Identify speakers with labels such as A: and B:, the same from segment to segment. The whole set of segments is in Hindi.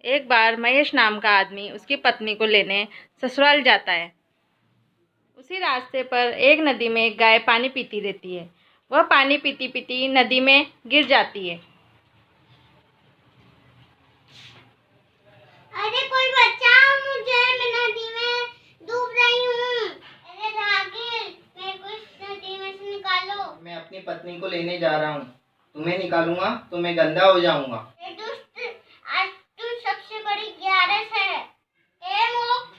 A: एक बार महेश नाम का आदमी उसकी पत्नी को लेने ससुराल जाता है। उसी रास्ते पर एक नदी में एक गाय पानी पीती रहती है। वह पानी पीती पीती नदी में गिर जाती है।
B: अरे कोई बचाओ मुझे, मैं नदी में डूब रही हूँ। अरे रागिर, मेरे को इस नदी में से निकालो।
C: मैं अपनी पत्नी को लेने जा रहा हूँ, तुम्हें निकालूंगा तो मैं गंदा हो जाऊंगा।
B: ए दुष्ट, आज तू सबसे बड़ी ग्यारस है। ए मोक,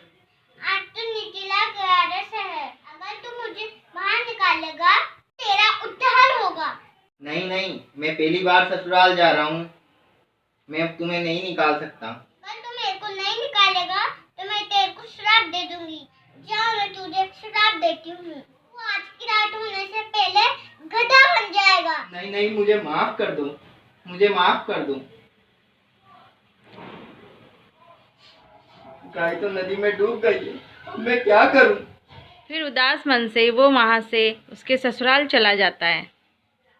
B: आज तू निकला ग्यारस है। अगर तू मुझे बाहर निकालेगा तेरा उद्धार होगा।
C: नहीं नहीं, मैं पहली बार ससुराल जा रहा हूँ, मैं अब तुम्हें नहीं निकाल सकता।
B: अगर तू मेरे को नहीं निकालेगा तो मैं तेरे को श्राप दे दूंगी। जाओ, मैं तुझे श्राप देती हूँ। तू आज की रात होने से पहले गधा बन जाएगा।
C: नहीं नहीं, मुझे माफ कर दो, मुझे माफ कर दो। गाय तो नदी में डूब गई है, अब मैं क्या करूं?
A: फिर उदास मन से वो वहाँ से उसके ससुराल चला जाता है।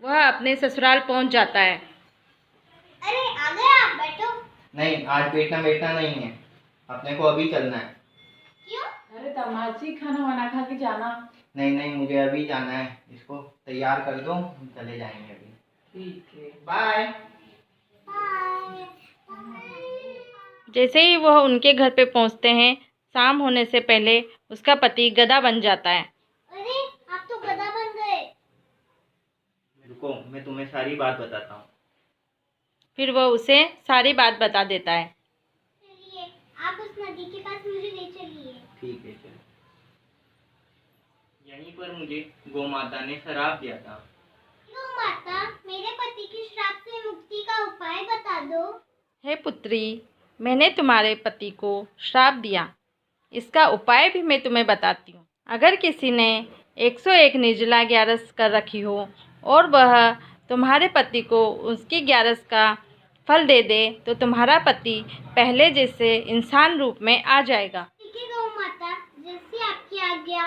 A: वह अपने ससुराल पहुँच जाता है।
B: अरे आ गए आप, बैठो।
C: नहीं, आज बैठना नहीं है, अपने को अभी चलना है।
B: क्यों?
D: अरे तमाची खाना वाना खा के जाना।
C: नहीं नहीं, मुझे अभी जाना है, इसको तैयार कर दो, हम चले जाएंगे अभी।
D: ठीक है,
C: बाय।
B: बाय।
A: जैसे ही वह उनके घर पे पहुँचते हैं, शाम होने से पहले उसका पति गधा बन जाता है।
B: अरे आप तो गधा बन गए।
C: रुको, मैं तुम्हें सारी बात बताता हूँ।
A: फिर वह उसे सारी बात बता देता है।
B: चलिए, आप उस नदी के पास मुझे ले चलिए।
C: ठीक है, चलो। यहीं पर मुझे गौ माता ने श्राप दिया था।
B: गौ माता, मेरे पति की श्राप से मुक्ति का उपाय बता दो।
A: हे पुत्री, मैंने तुम्हारे पति को श्राप दिया, इसका उपाय भी मैं तुम्हें बताती हूँ। अगर किसी ने 101 निर्जला ग्यारस कर रखी हो और वह तुम्हारे पति को उसकी ग्यारस का फल दे दे तो तुम्हारा पति पहले जैसे इंसान रूप में आ जाएगा।
B: ठीक है गौ माता, जैसी आपकी आज्ञा।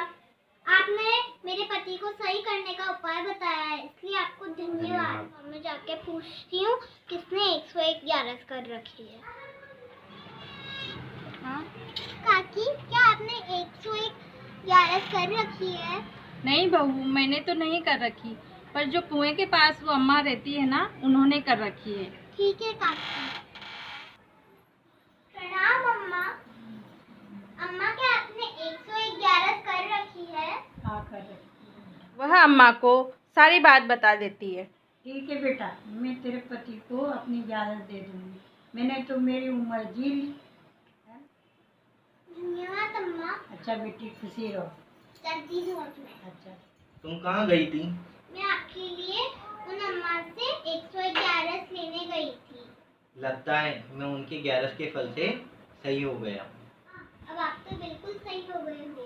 B: आपने मेरे पति को सही करने का उपाय बताया है, इसलिए आपको धन्यवाद। और मैं जाके पूछती हूँ किसने 101 ग्यारस कर रखी है।
A: हाँ?
B: काकी, क्या आपने 101 ग्यारस कर रखी है?
A: नहीं बहू, मैंने तो नहीं कर रखी, पर जो कुएं के पास वो अम्मा रहती है ना, उन्होंने कर रखी है।
B: ठीक है काकी। प्रणाम अम्मा। अम्मा, क्या आपने 101 ग्यारस कर रखी है?
D: हाँ कर रही।
A: वह अम्मा को सारी बात बता देती है।
D: ठीक है बेटा, मैं तेरे पति को अपनी ग्यारस दे दूंगी। मैंने तो मेरी उम्र जी ली।
B: धन्यवाद अम्मा।
D: अच्छा बेटी, खुशी रहो।
B: चलती हूँ अब मैं।
D: अच्छा,
C: तुम कहाँ गई थी?
B: मैं आपके लिए उन अम्मा से 101 ग्यारस लेने गई थी।
C: लगता है मैं उनके ग्यारस के फल से सही हो गया।
B: अब आप तो बिल्कुल सही हो गए हो।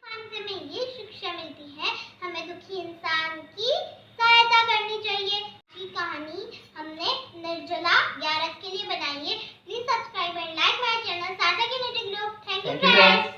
B: खान से हमें ये शिक्षा मिलती है, हमें दुखी इंसान की सहायता करनी चाहिए। ये कहानी हमने निर्जला ग्यारस के लिए बनाई है। Please subscribe and like my channel Sarthak unity group. Thank you friends.